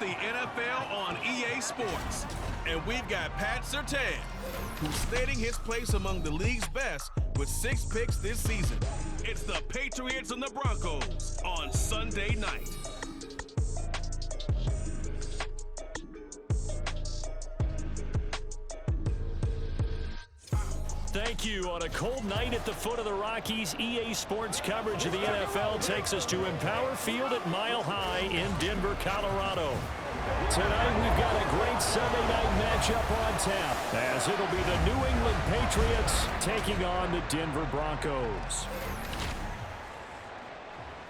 the NFL on EA Sports. And we've got Pat Surtain, who's stating his place among the league's best with 6 picks this season. It's the Patriots and the Broncos on Sunday night. Thank you. On a cold night at the foot of the Rockies, EA Sports coverage of the NFL takes us to Empower Field at Mile High in Denver, Colorado. Tonight we've got a great Sunday night matchup on tap, as it'll be the New England Patriots taking on the Denver Broncos.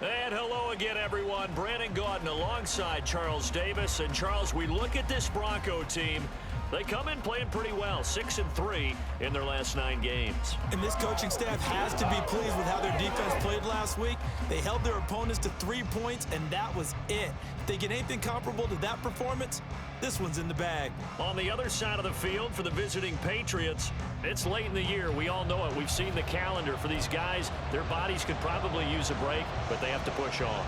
And hello again, everyone. Brandon Gaudin alongside Charles Davis. And Charles, we look at this Bronco team. They come in playing pretty well, 6-3 in their last 9 games. And this coaching staff has to be pleased with how their defense played last week. They held their opponents to 3 points, and that was it. If they get anything comparable to that performance, this one's in the bag. On the other side of the field for the visiting Patriots, it's late in the year. We all know it. We've seen the calendar for these guys. Their bodies could probably use a break, but they have to push on.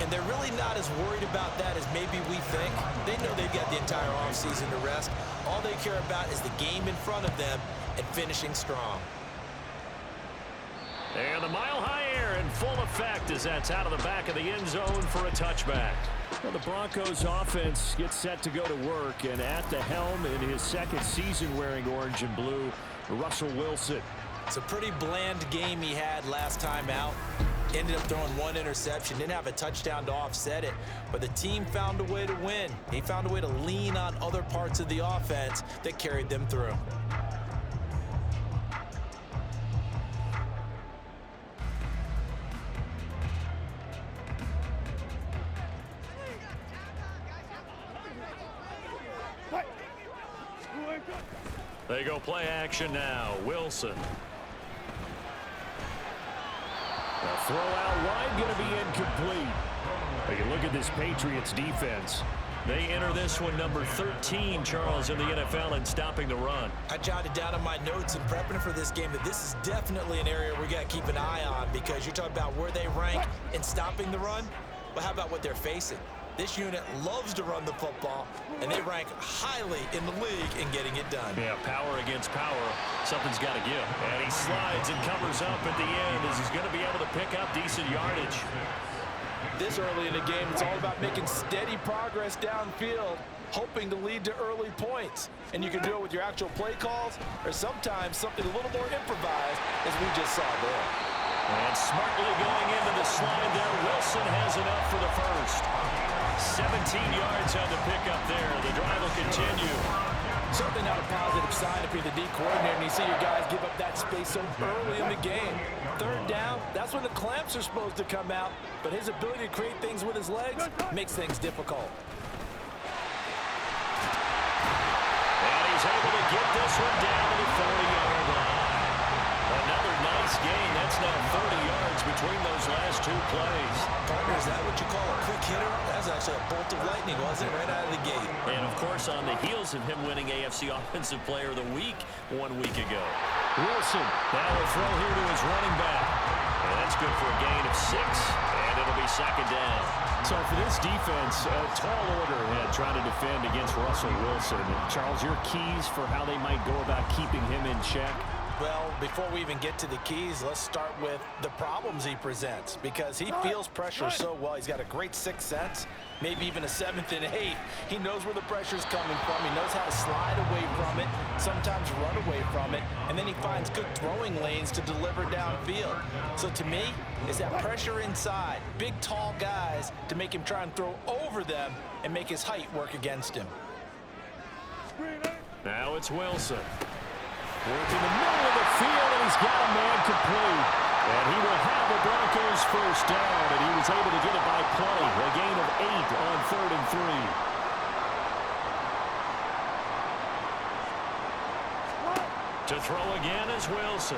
And they're really not as worried about that as maybe we think. They know they've got the entire offseason to rest. All they care about is the game in front of them and finishing strong. And the mile-high air in full effect as that's out of the back of the end zone for a touchback. Well, the Broncos offense gets set to go to work, and at the helm in his second season wearing orange and blue, Russell Wilson. It's a pretty bland game he had last time out. Ended up throwing 1 interception, didn't have a touchdown to offset it, but the team found a way to win. He found a way to lean on other parts of the offense that carried them through. They go play action now. Wilson. The throw out wide going to be incomplete. But you look at this Patriots defense. They enter this one number 13, Charles, in the NFL in stopping the run. I jotted down in my notes in prepping for this game that this is definitely an area we got to keep an eye on, because you're talking about where they rank in stopping the run. Well, how about what they're facing? This unit loves to run the football, and they rank highly in the league in getting it done. Yeah, power against power. Something's got to give. And he slides and covers up at the end as he's going to be able to pick up decent yardage. This early in the game, it's all about making steady progress downfield, hoping to lead to early points. And you can do it with your actual play calls, or sometimes something a little more improvised, as we just saw there. And smartly going into the slide there, Wilson has enough for the first. 17 yards on the pickup there. The drive will continue. Certainly not a positive sign if you're the D coordinator and you see your guys give up that space so early in the game. 3rd down, that's when the clamps are supposed to come out, but his ability to create things with his legs makes things difficult. And he's able to get this one down to the 40-yard line. Another nice gain. That's now 30 yards between those last 2 plays. Partner, is that what you call a quick hitter? That was actually a bolt of lightning, wasn't it? Right out of the gate. And, of course, on the heels of him winning AFC Offensive Player of the Week 1 week ago. Wilson, now a throw here to his running back. And that's good for a gain of 6, and it'll be 2nd down. So for this defense, a tall order trying to defend against Russell Wilson. Charles, your keys for how they might go about keeping him in check? Well, before we even get to the keys, let's start with the problems he presents, because he feels pressure so well. He's got a great 6th sense, maybe even a 7th and 8th. He knows where the pressure's coming from. He knows how to slide away from it, sometimes run away from it, and then he finds good throwing lanes to deliver downfield. So to me, it's that pressure inside, big, tall guys to make him try and throw over them and make his height work against him. Now it's Wilson. Working the middle of the field, and he's got a man complete. And he will have the Broncos first down, and he was able to get it by play. A gain of 8 on 3rd and 3. To throw again is Wilson.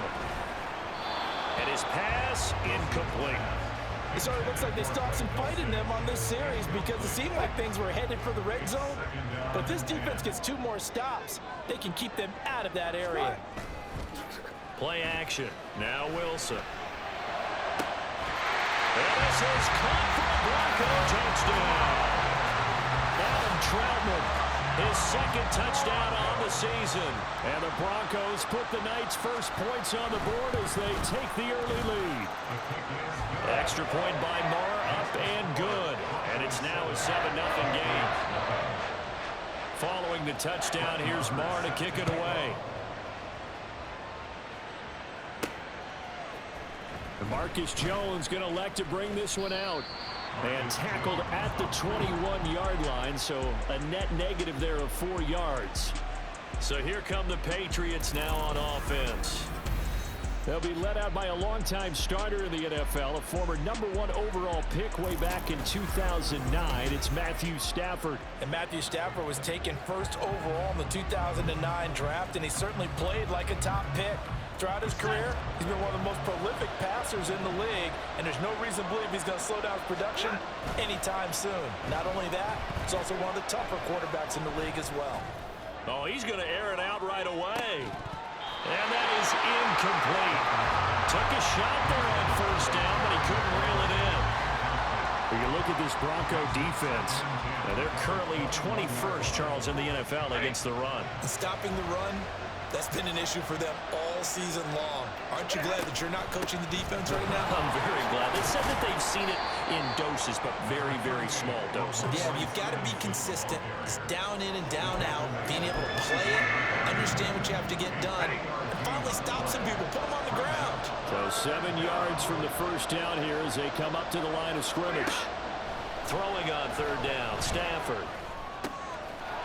And his pass incomplete. It sort of looks like they stopped some fight in them on this series, because it seemed like things were headed for the red zone. But this defense gets 2 more stops. They can keep them out of that area. Play action. Now Wilson. And this is caught for a Bronco touchdown. Now Troutman, his second touchdown on the season. And the Broncos put the Knights' first points on the board as they take the early lead. Extra point by Marr, up and good. And it's now a 7-0 game. Following the touchdown, here's Marr to kick it away. Marcus Jones going to elect to bring this one out. And tackled at the 21-yard line, so a net negative there of 4 yards. So here come the Patriots now on offense. They'll be led out by a longtime starter in the NFL, a former #1 overall pick way back in 2009. It's Matthew Stafford. And Matthew Stafford was taken first overall in the 2009 draft, and he certainly played like a top pick. Throughout his career, he's been one of the most prolific passers in the league, and there's no reason to believe he's going to slow down his production anytime soon. Not only that, he's also one of the tougher quarterbacks in the league as well. Oh, he's going to air it out right away. And that is incomplete. Took a shot there on first down, but he couldn't reel it in. When you look at this Bronco defense, they're currently 21st, Charles, in the NFL against the run. Stopping the run, that's been an issue for them all season long. Aren't you glad that you're not coaching the defense right now? I'm very glad. They said that they've seen it in doses, but very, very small doses. Yeah, you've got to be consistent. It's down in and down out, being able to play it, understand what you have to get done, and finally stop some people, put them on the ground. So 7 yards from the first down here as they come up to the line of scrimmage. Throwing on third down, Stafford.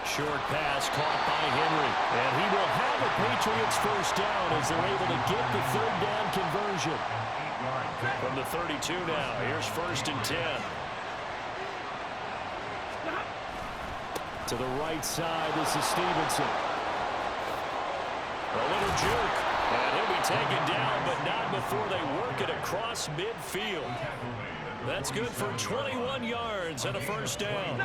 Short pass caught by Henry. And he will have a Patriots first down as they're able to get the third down conversion. From the 32 now, here's 1st and 10. To the right side, this is Stevenson. A little juke. And he'll be taken down, but not before they work it across midfield. That's good for 21 yards and a first down.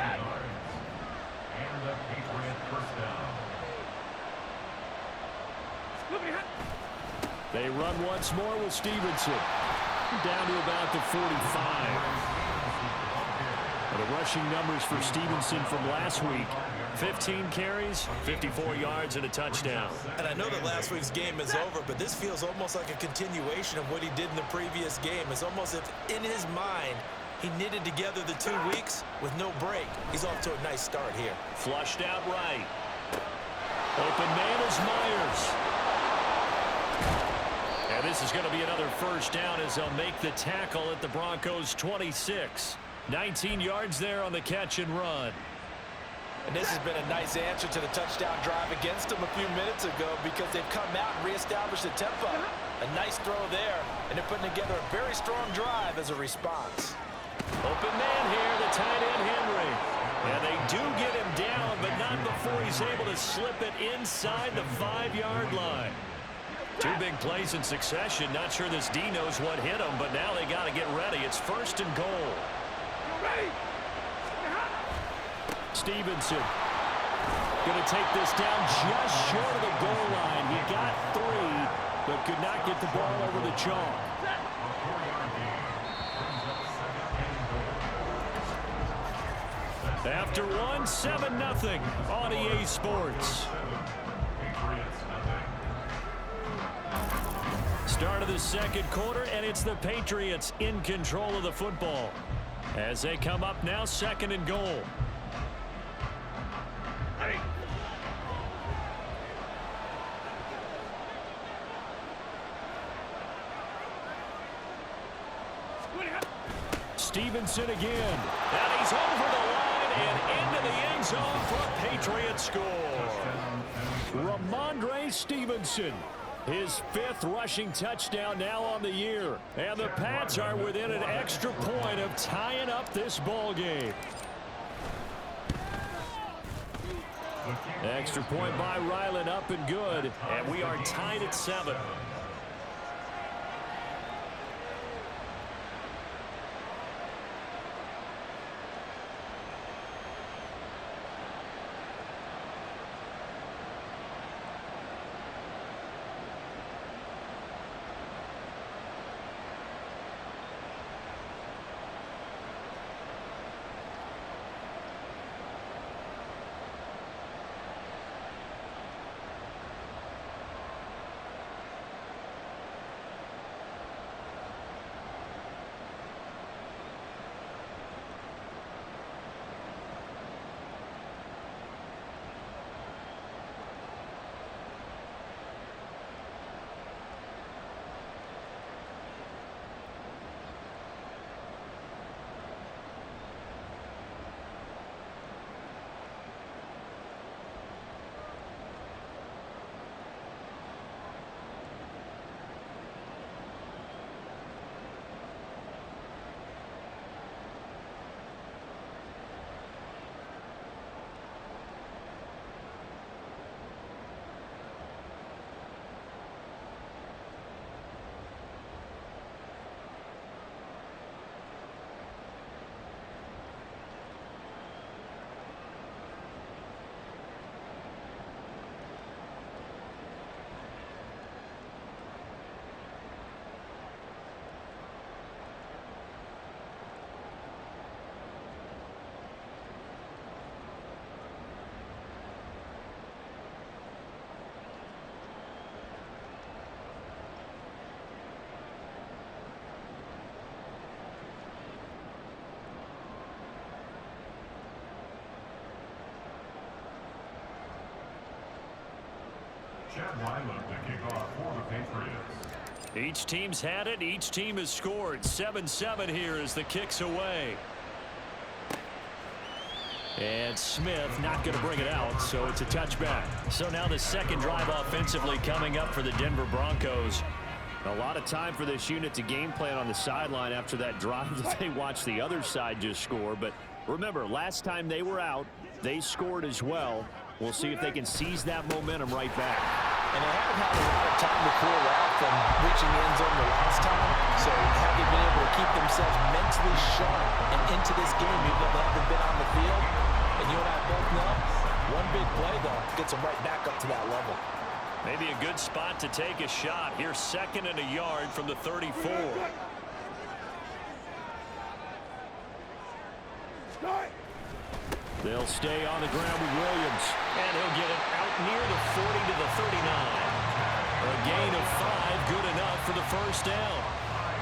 They run once more with Stevenson. Down to about the 45. And the rushing numbers for Stevenson from last week. 15 carries, 54 yards, and a touchdown. And I know that last week's game is over, but this feels almost like a continuation of what he did in the previous game. It's almost as if in his mind, he knitted together the 2 weeks with no break. He's off to a nice start here. Flushed out right. Open man is Myers. And this is going to be another first down as they'll make the tackle at the Broncos' 26. 19 yards there on the catch and run. And this has been a nice answer to the touchdown drive against them a few minutes ago because they've come out and reestablished the tempo. A nice throw there, and they're putting together a very strong drive as a response. Open man here, the tight end Henry. And they do get him down, but not before he's able to slip it inside the 5-yard line. 2 big plays in succession. Not sure this D knows what hit him, but now they got to get ready. It's 1st and goal. Stevenson going to take this down just short of the goal line. He got 3, but could not get the ball over the chalk. After 1, 7-0 on EA Sports. Start of the second quarter, and it's the Patriots in control of the football. As they come up now, 2nd and goal. Stevenson again. And he's over the line and into the end zone for a Patriots score. Ramondre Stevenson. His 5th rushing touchdown now on the year. And the Pats are within an extra point of tying up this ball game. Extra point by Ryland, up and good. And we are tied at 7. Each team's had it. Each team has scored. 7-7 here as the kick's away. And Smith not going to bring it out, so it's a touchback. So now the second drive offensively coming up for the Denver Broncos. A lot of time for this unit to game plan on the sideline after that drive that they watched the other side just score. But remember, last time they were out, they scored as well. We'll see if they can seize that momentum right back. And they haven't had a lot of time to cool off from reaching the end zone the last time. So have they been able to keep themselves mentally sharp and into this game, even though they haven't been on the field? And you and I both know, one big play, though, gets them right back up to that level. Maybe a good spot to take a shot. Here's 2nd and a yard from the 34. They'll stay on the ground with Williams. And he'll get it out near the 40 to the 39. A gain of 5, good enough for the first down.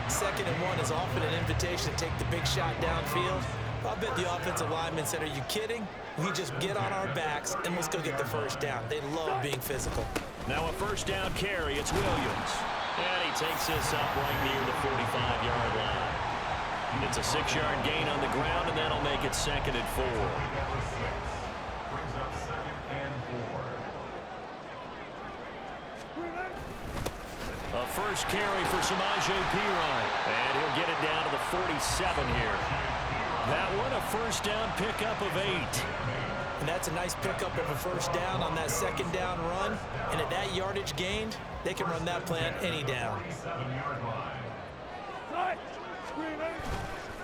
2nd and 1 is often an invitation to take the big shot downfield. I bet the offensive linemen said, are you kidding? We just get on our backs and let's go get the first down. They love being physical. Now a first down carry. It's Williams. And he takes this up right near the 45-yard line. It's a 6-yard gain on the ground, and that'll make it 2nd and 4. A first carry for Samaje Perine. And he'll get it down to the 47 here. That one a first down pickup of 8. And that's a nice pickup of a first down on that 2nd down run. And at that yardage gained, they can run that play on any down.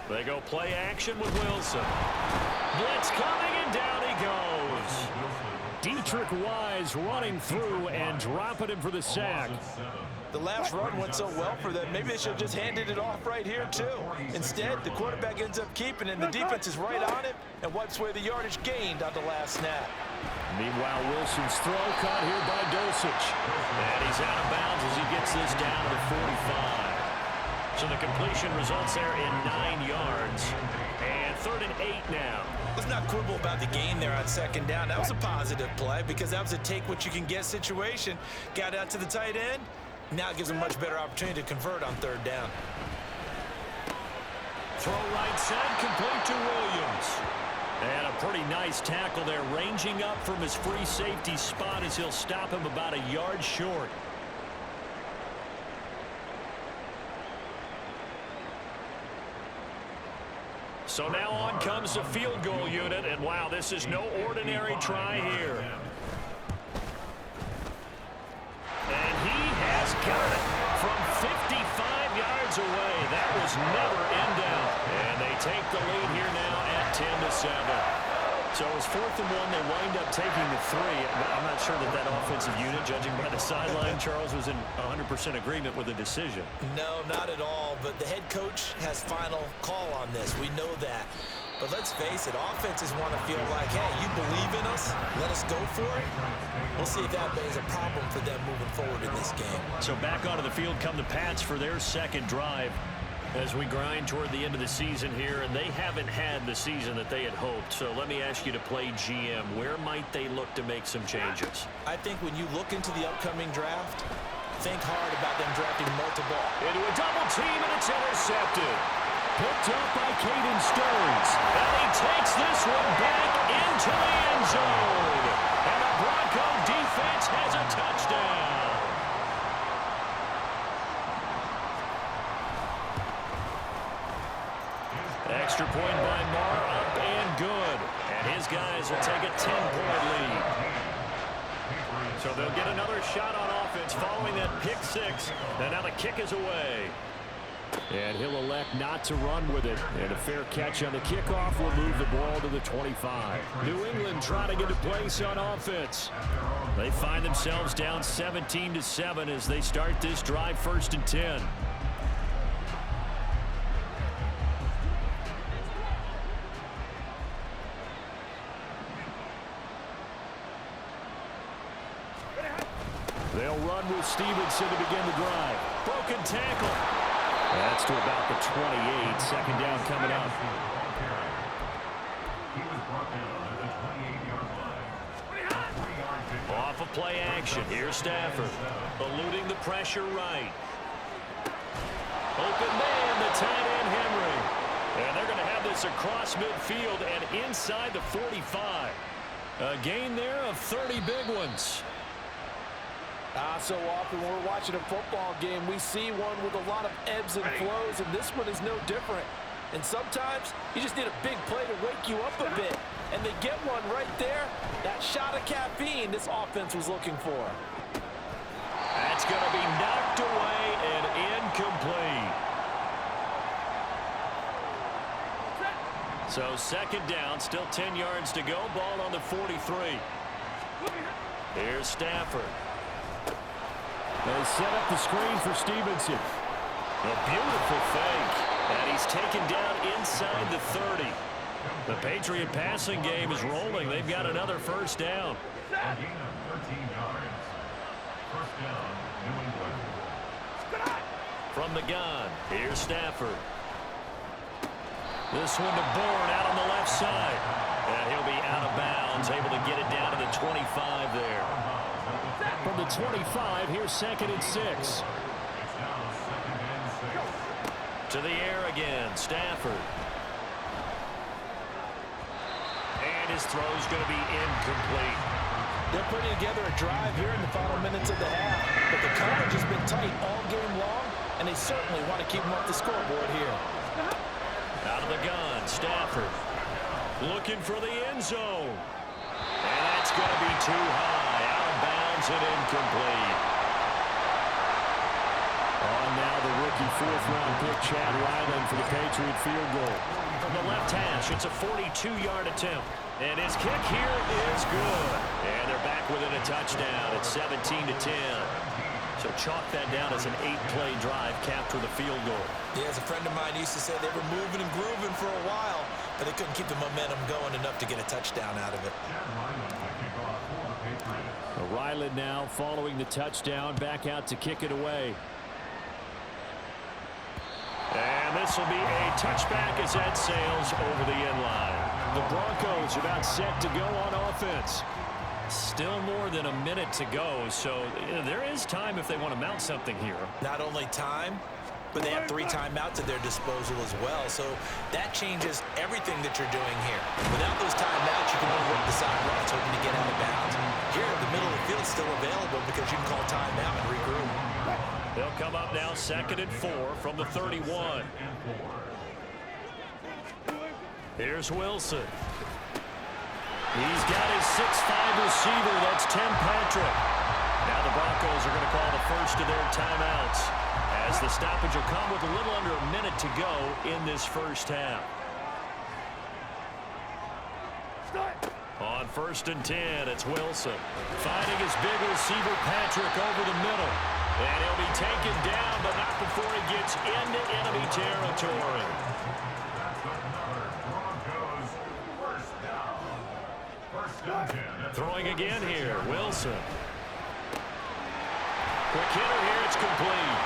They go play action with Wilson. Blitz coming, and down he goes. Dietrich Wise running through and dropping him for the sack. The last run went so well for them. Maybe they should have just handed it off right here, too. Instead, the quarterback ends up keeping it, and the defense is right on it and wipes away the yardage gained on the last snap. Meanwhile, Wilson's throw caught here by Dulcich. And he's out of bounds as he gets this down to the 45. So the completion results there in 9 yards. And 3rd and 8 now. Let's not quibble about the gain there on 2nd down. That was a positive play because that was a take-what-you-can-get situation. Got out to the tight end. Now it gives them a much better opportunity to convert on 3rd down. Throw right side, complete to Williams. And a pretty nice tackle there, ranging up from his free safety spot as he'll stop him about a yard short. So now on comes the field goal unit, and wow, this is no ordinary try here. And he has got it from 55 yards away. That was never in doubt. And they take the lead here now at 10-7. So it was 4th and 1. They wind up taking the 3. But I'm not sure that that offensive unit, judging by the sideline, Charles, was in 100% agreement with the decision. No, not at all. But the head coach has final call on this. We know that. But let's face it, offenses want to feel like, hey, you believe in us, let us go for it. We'll see if that is a problem for them moving forward in this game. So back onto the field come the Pats for their 2nd drive as we grind toward the end of the season here, and they haven't had the season that they had hoped. So let me ask you to play GM. Where might they look to make some changes? I think when you look into the upcoming draft, think hard about them drafting multiple. Into a double team, and it's intercepted. Picked up by Caden Stearns. And he takes this one back into the end zone. And the Bronco defense has a touchdown. Extra point by Marr, up and good. And his guys will take a 10-point lead. So they'll get another shot on offense following that pick 6. And now the kick is away. And he'll elect not to run with it. And a fair catch on the kickoff will move the ball to the 25. New England trying to get a place on offense. They find themselves down 17-7 as they start this drive 1st and 10. They'll run with Stevenson to begin the drive. Broken tackle. That's to about the 28. 2nd down coming up. Off a play action. Here's Stafford, eluding the pressure right. Open man, the tight end Henry. And they're going to have this across midfield and inside the 45. A gain there of 30 big ones. So often when we're watching a football game, we see one with a lot of ebbs and flows, and this one is no different. And sometimes you just need a big play to wake you up a bit. And they get one right there. That shot of caffeine this offense was looking for. That's going to be knocked away and incomplete. So second down, still 10 yards to go. Ball on the 43. Here's Stafford. They set up the screen for Stevenson. A beautiful fake. And he's taken down inside the 30. The Patriot passing game is rolling. They've got another first down. From the gun, here's Stafford. This one to Bourne out on the left side. And he'll be out of bounds, able to get it down to the 25 there. From the 25, here's 2nd and 6. To the air again, Stafford. And his throw's going to be incomplete. They're putting together a drive here in the final minutes of the half. But the coverage has been tight all game long, and they certainly want to keep them off the scoreboard here. Out of the gun, Stafford. Looking for the end zone. And that's going to be too high. Out of bounds and incomplete. On now the rookie 4th-round pick, Chad Ryland, for the Patriot field goal. From the left hash, it's a 42-yard attempt. And his kick here is good. And they're back within a touchdown. It's 17-10. So chalk that down as an 8-play drive, capture the field goal. Yeah, as a friend of mine used to say, they were moving and grooving for a while, but they couldn't keep the momentum going enough to get a touchdown out of it. Ryland now following the touchdown, back out to kick it away. And this will be a touchback as that sails over the end line. The Broncos about set to go on offense. Still more than a minute to go, so there is time if they want to mount something here. Not only time, but they have 3 timeouts at their disposal as well, so that changes everything that you're doing here. Without those timeouts, you can only work the side routes hoping to get out of bounds. Here, the middle of the field is still available because you can call timeout and regroup. They'll come up now 2nd and 4 from the 31. Here's Wilson. He's got his 6'5" receiver. That's Tim Patrick. Now the Broncos are going to call the first of their timeouts as the stoppage will come with a little under a minute to go in this first half. On 1st and 10, it's Wilson. Finding his big receiver, Patrick, over the middle. And he'll be taken down, but not before he gets into enemy territory. Throwing again here, Wilson. Quick hitter here, it's complete.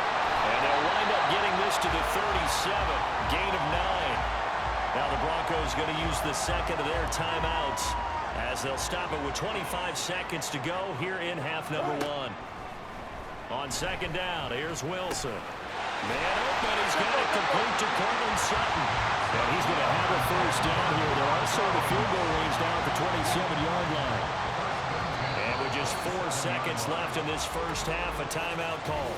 And they'll wind up getting this to the 37, gain of 9. Now the Broncos going to use the second of their timeouts as they'll stop it with 25 seconds to go here in half number 1. On 2nd down, here's Wilson. Man open, he's got it complete to Cortland Sutton. And he's going to have a first down here. They're also in the field goal range down at the 27-yard line. And with just 4 seconds left in this first half, a timeout call.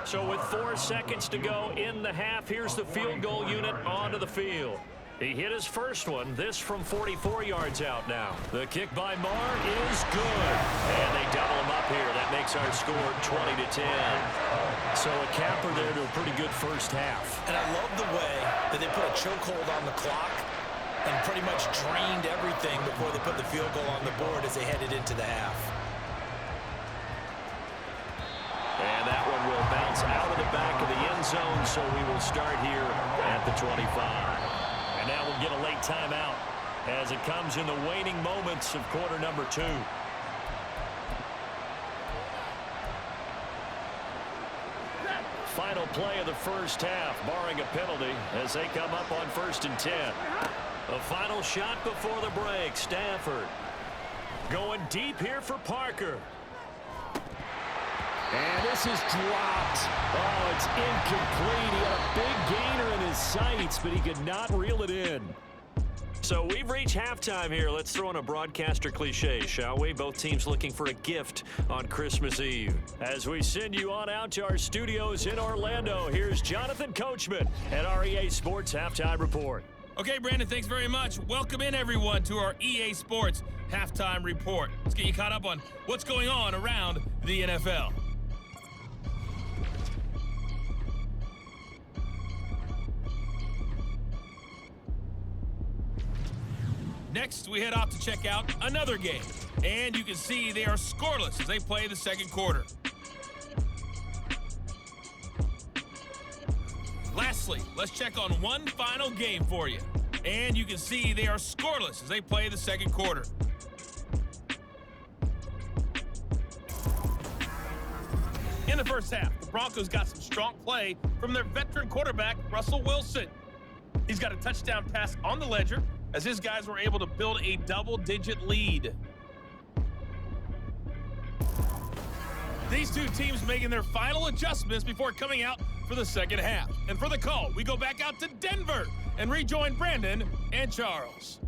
So with 4 seconds to go in the half, here's the field goal unit onto the field. He hit his first one, this from 44 yards out now. The kick by Marr is good. And they double him up here. That makes our score 20-10. So a capper there to a pretty good first half. And I love the way that they put a chokehold on the clock and pretty much drained everything before they put the field goal on the board as they headed into the half. And that one will bounce out of the back of the end zone, so we will start here at the 25. And now we'll get a late timeout as it comes in the waning moments of quarter number 2. Final play of the first half, barring a penalty, as they come up on 1st and 10. A final shot before the break. Stafford going deep here for Parker. And this is dropped. Oh, it's incomplete. He had a big gainer in his sights, but he could not reel it in. So we've reached halftime here. Let's throw in a broadcaster cliche, shall we? Both teams looking for a gift on Christmas Eve. As we send you on out to our studios in Orlando, here's Jonathan Coachman at our EA Sports Halftime Report. Okay, Brandon, thanks very much. Welcome in, everyone, to our EA Sports Halftime Report. Let's get you caught up on what's going on around the NFL. Next, we head off to check out another game. And you can see they are scoreless as they play the second quarter. Lastly, let's check on one final game for you. And you can see they are scoreless as they play the second quarter. In the first half, the Broncos got some strong play from their veteran quarterback, Russell Wilson. He's got a touchdown pass on the ledger as his guys were able to build a double-digit lead. These two teams making their final adjustments before coming out for the second half. And for the call, we go back out to Denver and rejoin Brandon and Charles.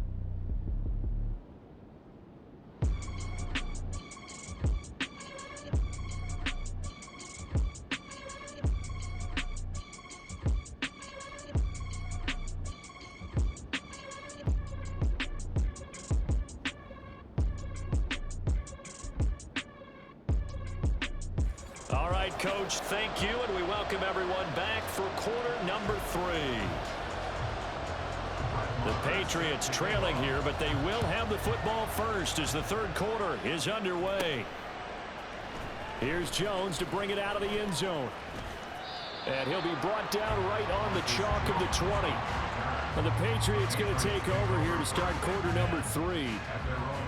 All right, Coach, thank you, and we welcome everyone back for quarter number 3. The Patriots trailing here, but they will have the football first as the third quarter is underway. Here's Jones to bring it out of the end zone. And he'll be brought down right on the chalk of the 20. And the Patriots going to take over here to start quarter number 3.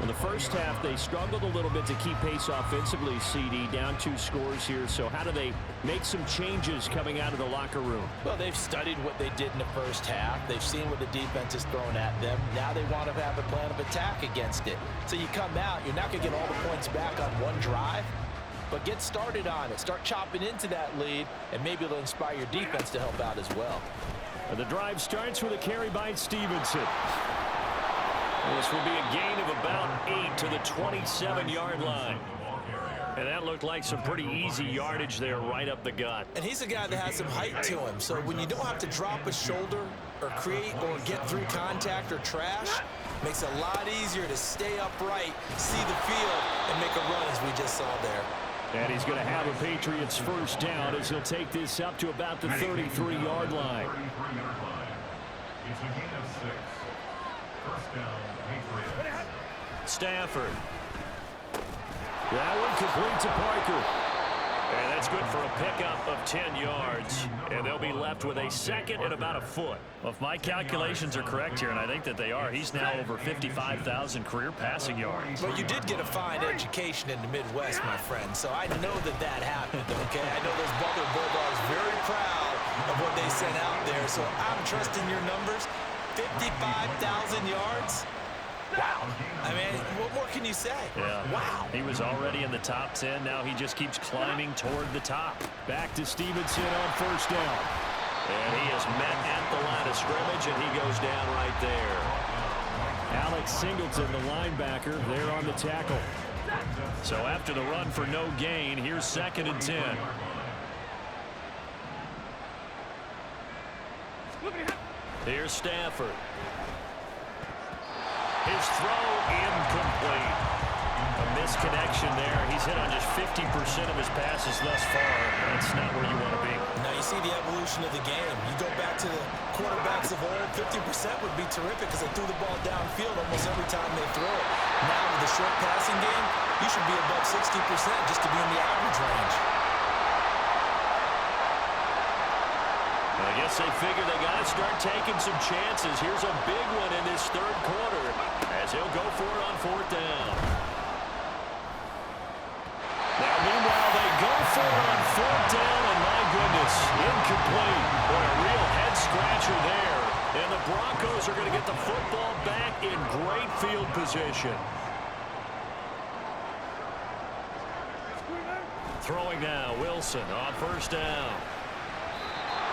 In the first half, they struggled a little bit to keep pace offensively, CD, down 2 scores here. So how do they make some changes coming out of the locker room? Well, they've studied what they did in the first half. They've seen what the defense is throwing at them. Now they want to have a plan of attack against it. So you come out, you're not going to get all the points back on one drive, but get started on it. Start chopping into that lead, and maybe it'll inspire your defense to help out as well. And the drive starts with a carry by Stevenson. This will be a gain of about 8 to the 27-yard line. And that looked like some pretty easy yardage there right up the gut. And he's a guy that has some height to him. So when you don't have to drop a shoulder or create or get through contact or trash, makes it a lot easier to stay upright, see the field, and make a run as we just saw there. And he's going to have a Patriots first down as he'll take this up to about the 33-yard line. It's a gain of 6. First down, Patriots. Stafford. That one complete to Parker. And that's good for a pickup of 10 yards. And they'll be left with a second and about a foot. Well, if my calculations are correct here, and I think that they are, he's now over 55,000 career passing yards. Well, you did get a fine education in the Midwest, my friend, so I know that that happened, okay? I know those Butler Bulldogs very proud of what they sent out there, so I'm trusting your numbers. 55,000 yards? Wow. I mean, what more can you say? Yeah. Wow. He was already in the top 10. Now he just keeps climbing toward the top. Back to Stevenson on first down. And he is met at the line of scrimmage, and he goes down right there. Alex Singleton, the linebacker, there on the tackle. So after the run for no gain, here's 2nd and 10. Here's Stafford. His throw incomplete. A misconnection there. He's hit on just 50% of his passes thus far. That's not where you want to be. Now you see the evolution of the game. You go back to the quarterbacks of old, 50% would be terrific because they threw the ball downfield almost every time they throw it. Now with the short passing game, you should be above 60% just to be in the average range. I guess they figure they got to start taking some chances. Here's a big one in this third quarter as he'll go for it on 4th down. Now, meanwhile, they go for it on 4th down, and my goodness, incomplete. What a real head-scratcher there And the Broncos are going to get the football back in great field position. Throwing now, Wilson on first down.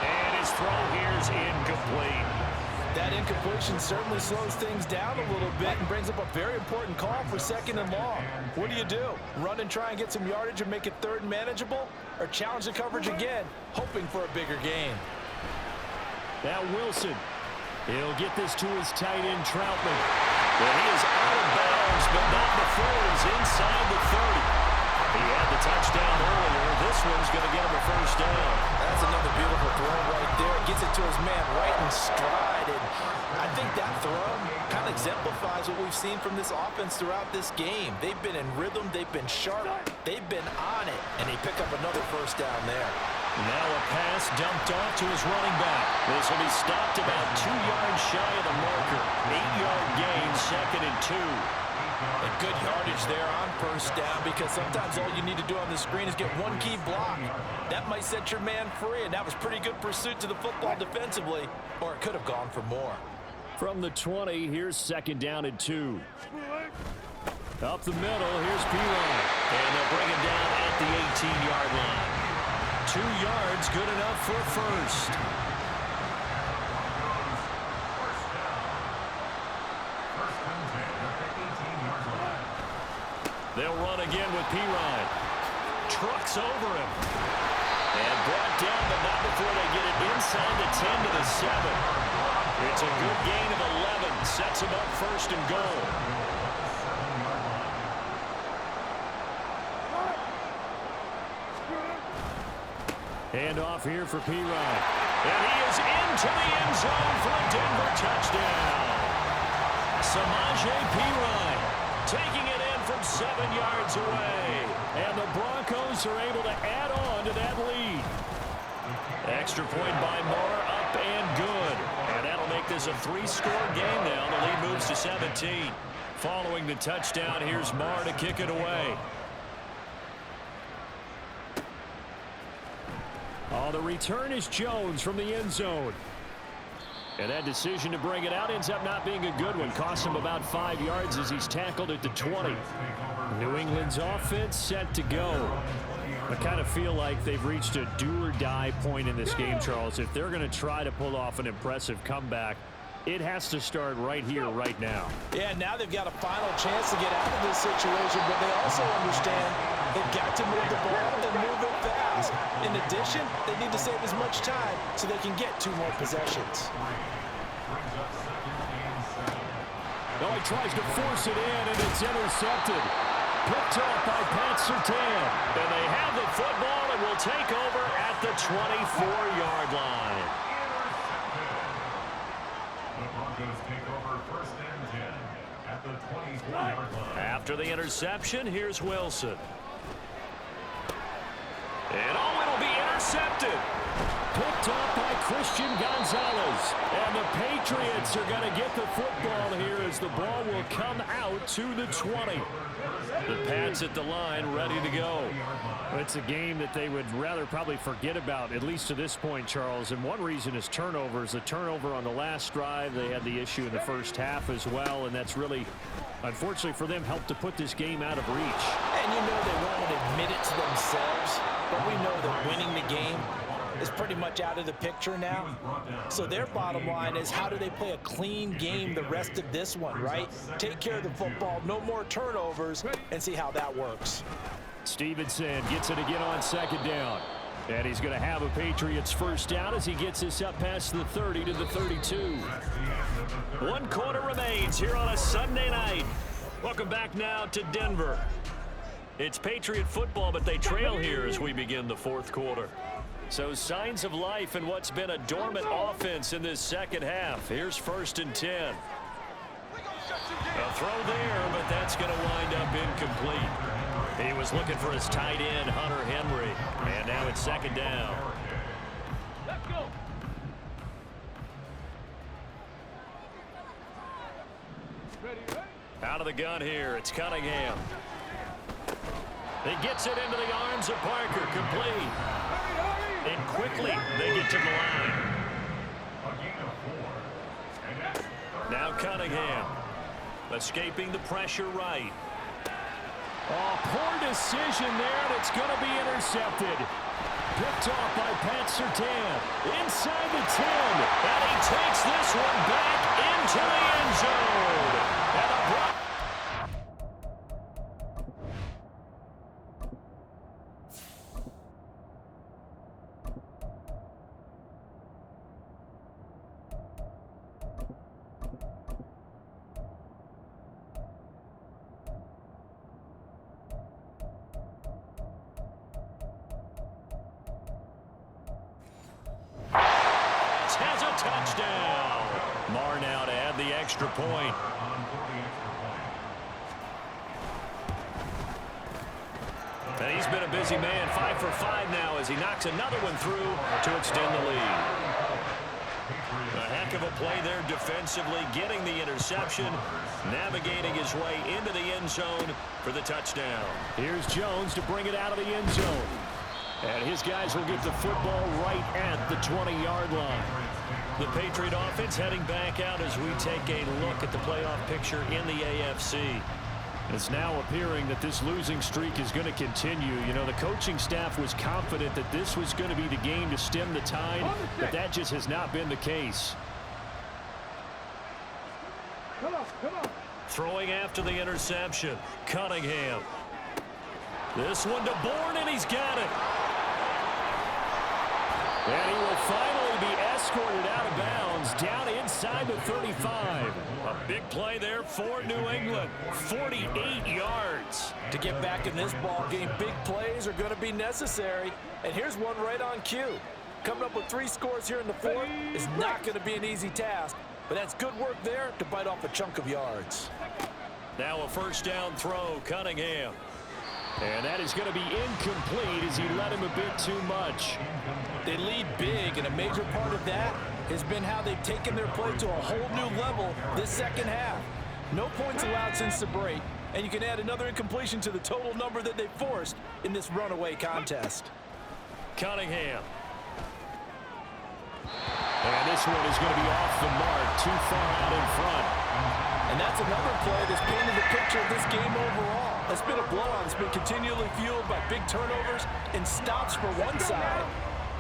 And his throw here is incomplete. That incompletion certainly slows things down a little bit and brings up a very important call for 2nd and long. What do? Run and try and get some yardage and make it 3rd and manageable? Or challenge the coverage again, hoping for a bigger gain? Now Wilson. He'll get this to his tight end, Troutman. Well, he is out of bounds, but not before he's inside the 30. He had the touchdown earlier. This one's going to get him a first down. That's another beautiful throw right there. Gets it to his man right in stride. And I think that throw kind of exemplifies what we've seen from this offense throughout this game. They've been in rhythm. They've been sharp. They've been on it. And they pick up another first down there. Now a pass dumped off to his running back. This will be stopped about 2 yards shy of the marker. 8-yard gain, 2nd and 2. A good yardage there on first down, because sometimes all you need to do on the screen is get one key block. That might set your man free, and that was pretty good pursuit to the football defensively, or it could have gone for more. From the 20, here's 2nd down and 2. Up the middle, here's Pirine. And they'll bring him down at the 18-yard line. 2 yards, good enough for first. They'll run again with Pirine. Trucks over him. And brought down, but not before they get it inside the 10 to the 7. It's a good gain of 11. Sets him up 1st and goal. Hand off here for Pirine. And he is into the end zone for a Denver touchdown. Samaje Pirine taking it in from 7 yards away. And the Broncos are able to add on to that lead. Extra point by Moore, up and good. And that'll make this a 3-score game now. The lead moves to 17. Following the touchdown, here's Moore to kick it away. Oh, the return is Jones from the end zone. And that decision to bring it out ends up not being a good one. Costs him about 5 yards as he's tackled at the 20. New England's offense set to go. I kind of feel like they've reached a do-or-die point in this game, Charles. If they're going to try to pull off an impressive comeback, it has to start right here, right now. Yeah, now they've got a final chance to get out of this situation, but they also understand they've got to move the ball and move it fast. In addition, they need to save as much time so they can get 2 more possessions. Oh, he tries to force it in, and it's intercepted. Picked up by Pat Surtain. And they have the football and will take over at the 24-yard line. The Broncos take over 1st and 10 at the 24-yard line. After the interception, here's Wilson. And oh, it'll be intercepted. Picked up by Christian Gonzalez. And the Patriots are going to get the football here as the ball will come out to the 20. The Pats at the line, ready to go. It's a game that they would rather probably forget about, at least to this point, Charles. And one reason is turnovers. A turnover on the last drive. They had the issue in the first half as well, and that's really, unfortunately for them, helped to put this game out of reach. And you know they won't admit it to themselves, but we know that winning the game is pretty much out of the picture now. So their bottom line is, how do they play a clean game the rest of this one, right? Take care of the football, no more turnovers, and see how that works. Stevenson gets it again on 2nd down. And he's going to have a Patriots first down as he gets this up past the 30 to the 32. 1 quarter remains here on a Sunday night. Welcome back now to Denver. It's Patriot football, but they trail here as we begin the 4th quarter. So signs of life in what's been a dormant offense in this second half. Here's 1st and 10. A throw there, but that's going to wind up incomplete. He was looking for his tight end, Hunter Henry. And now it's 2nd down. Let's go. Out of the gun here, it's Cunningham. He gets it into the arms of Parker, complete. And quickly, they get to the line. A gain of 4. Now Cunningham. Escaping the pressure right. Oh, poor decision there, and it's going to be intercepted. Picked off by Pat Surtain. Inside the 10. And he takes this one back into the end zone. And the has a touchdown. Marr now to add the extra point. And he's been a busy man, 5 for 5 now as he knocks another one through to extend the lead. A heck of a play there defensively, getting the interception, navigating his way into the end zone for the touchdown. Here's Jones to bring it out of the end zone. And his guys will get the football right at the 20-yard line. The Patriot offense heading back out as we take a look at the playoff picture in the AFC. It's now appearing that this losing streak is going to continue. You know, the coaching staff was confident that this was going to be the game to stem the tide, but that just has not been the case. Throwing after the interception, Cunningham. This one to Bourne, and he's got it. And he will finally be escorted out of bounds down inside the 35. A big play there for New England. 48 yards. To get back in this ball game, big plays are going to be necessary. And here's one right on cue. Coming up with 3 scores here in the 4th is not going to be an easy task. But that's good work there to bite off a chunk of yards. Now a first down throw, Cunningham. And that is going to be incomplete as he let him a bit too much. They lead big, and a major part of that has been how they've taken their play to a whole new level this second half. No points allowed since the break, and you can add another incompletion to the total number that they forced in this runaway contest. Cunningham. And this one is going to be off the mark, too far out in front. And that's another play that's painted the picture of this game overall. It's been a blowout that's been continually fueled by big turnovers and stops for one side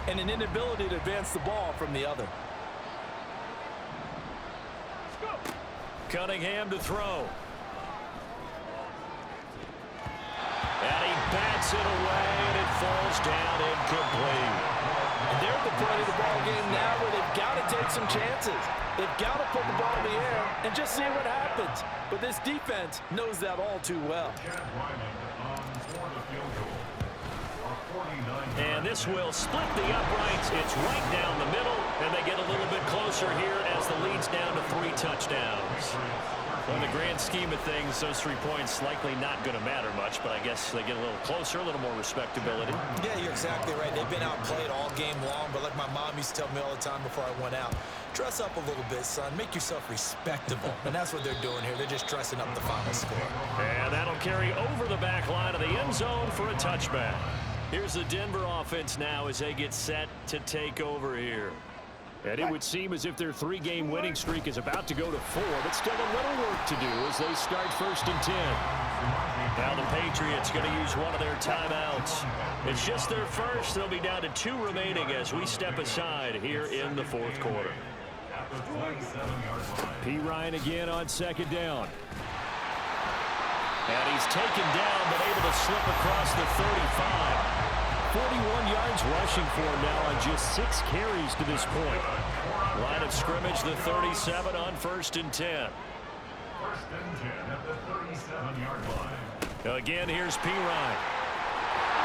and an inability to advance the ball from the other. Cunningham to throw. And he bats it away, and it falls down incomplete. And they're at the point of the ball game now where they've got to take some chances. They've got to put the ball in the air and just see what happens. But this defense knows that all too well. And this will split the uprights. It's right down the middle, and they get a little bit closer here as the lead's down to 3 touchdowns. Well, in the grand scheme of things, those 3 points likely not going to matter much, but I guess they get a little closer, a little more respectability. Yeah, you're exactly right. They've been outplayed all game long, but like my mom used to tell me all the time before I went out, dress up a little bit, son. Make yourself respectable. And that's what they're doing here. They're just dressing up the final score. And that'll carry over the back line of the end zone for a touchback. Here's the Denver offense now as they get set to take over here. And it would seem as if their 3-game winning streak is about to go to 4, but still a little work to do as they start 1st and 10. Now the Patriots going to use one of their timeouts. It's just their first. They'll be down to 2 remaining as we step aside here in the 4th quarter. P. Ryan again on 2nd down. And he's taken down but able to slip across the 35. 41 yards rushing for him now on just 6 carries to this point. Line of scrimmage, the 37 on 1st and 10. 1st and 10 at the 37-yard line. Again, here's P. Ryan.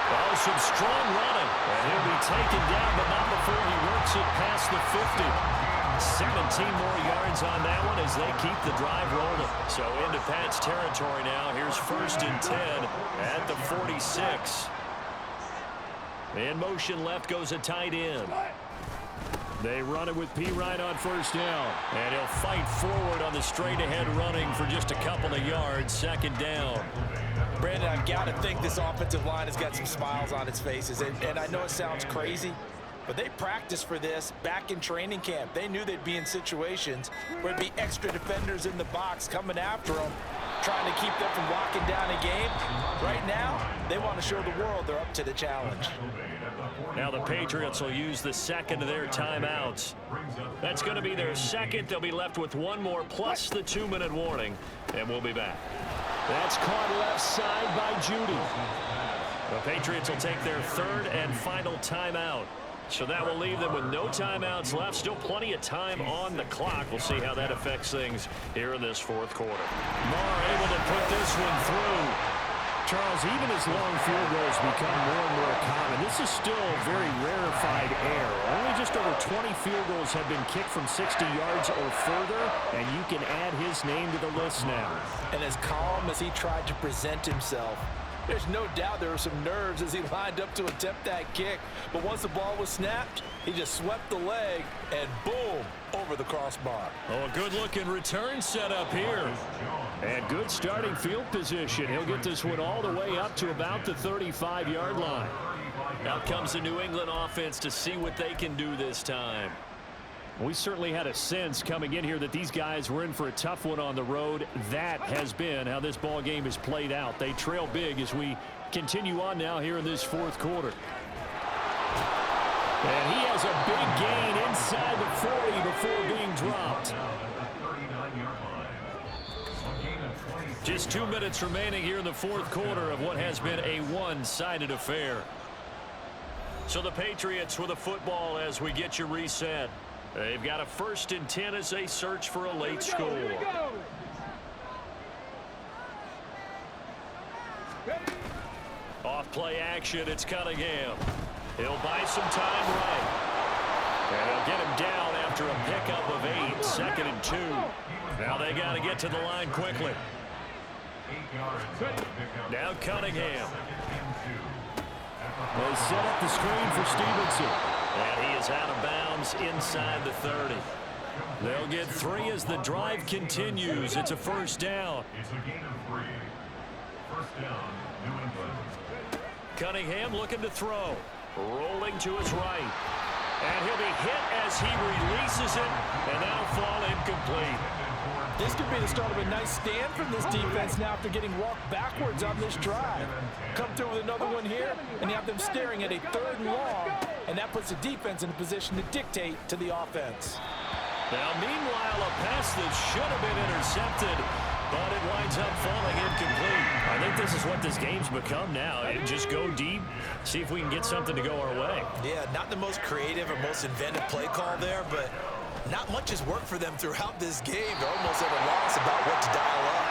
Oh, some strong running. And he'll be taken down, but not before he works it past the 50. 17 more yards on that one as they keep the drive rolling. So into Pat's territory now. Here's 1st and 10 at the 46. In motion left goes a tight end. They run it with P. Ryan on 1st down. And he'll fight forward on the straight-ahead running for just a couple of yards. 2nd down. Brandon, I've got to think this offensive line has got some smiles on its faces. And I know it sounds crazy, But they practiced for this back in training camp. They knew they'd be in situations where there'd be extra defenders in the box coming after them, trying to keep them from locking down a game. Right now, they want to show the world they're up to the challenge. Now the Patriots will use the second of their timeouts. That's going to be their second. They'll be left with one more plus the 2-minute warning, and we'll be back. That's caught left side by Judy. The Patriots will take their third and final timeout. So that will leave them with no timeouts left. Still plenty of time on the clock. We'll see how that affects things here in this fourth quarter. Marr able to put this one through. Charles, even as long field goals become more and more common, this is still a very rarefied air. Only just over 20 field goals have been kicked from 60 yards or further, and you can add his name to the list now. And as calm as he tried to present himself, there's no doubt there were some nerves as he lined up to attempt that kick. But once the ball was snapped, he just swept the leg, and boom, over the crossbar. Oh, a good-looking return set up here. And good starting field position. He'll get this one all the way up to about the 35-yard line. Out comes the New England offense to see what they can do this time. We certainly had a sense coming in here that these guys were in for a tough one on the road. That has been how this ball game is played out. They trail big as we continue on now here in this fourth quarter. And he has a big gain inside the 40 before being dropped. Just 2 minutes remaining here in the fourth quarter of what has been a one-sided affair. So the Patriots with a football as we get you reset. They've got a 1st and 10 as they search for a late score. Off play action, it's Cunningham. He'll buy some time right. And they'll get him down after a pickup of 8, 2nd and 2. Now they got to get to the line quickly. Now Cunningham. They set up the screen for Stevenson. And he is out of bounds inside the 30. They'll get 3 as the drive continues. It's a 1st down. It's a gain of 3. 1st down, New England. Cunningham looking to throw. Rolling to his right. And he'll be hit as he releases it. And that'll fall incomplete. This could be the start of a nice stand from this defense now after getting walked backwards on this drive. Come through with another one here, and you have them staring at a 3rd and long, and that puts the defense in a position to dictate to the offense. Now, meanwhile, a pass that should have been intercepted, but it winds up falling incomplete. I think this is what this game's become now. Just go deep, see if we can get something to go our way. Yeah, not the most creative or most inventive play call there, but not much has worked for them throughout this game. They're almost at a loss about what to dial up.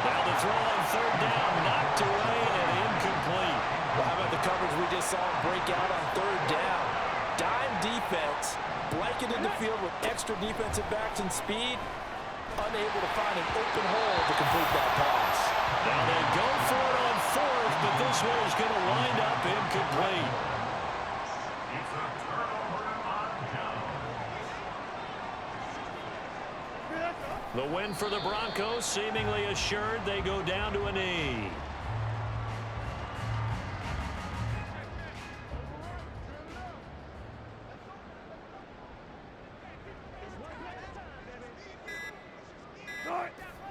Now the throw on 3rd down, knocked away and incomplete. Well, how about the coverage we just saw him break out on 3rd down? Dime defense, blanketed the field with extra defensive backs and speed, unable to find an open hole to complete that pass. Now they go for it on 4th, but this one is going to wind up incomplete. It's a turnover on down. The win for the Broncos seemingly assured. They go down to a knee.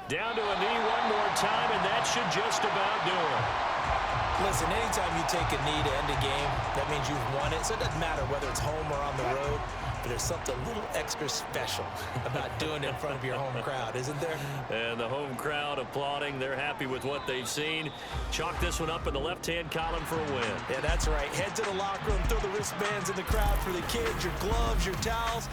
Down to a knee one more time, and that should just about do it. Listen, anytime you take a knee to end a game, that means you've won it. So it doesn't matter whether it's home or on the road, but there's something a little extra special about doing it in front of your home crowd, isn't there? And the home crowd applauding. They're happy with what they've seen. Chalk this one up in the left-hand column for a win. Yeah, that's right. Head to the locker room, throw the wristbands in the crowd for the kids, your gloves, your towels.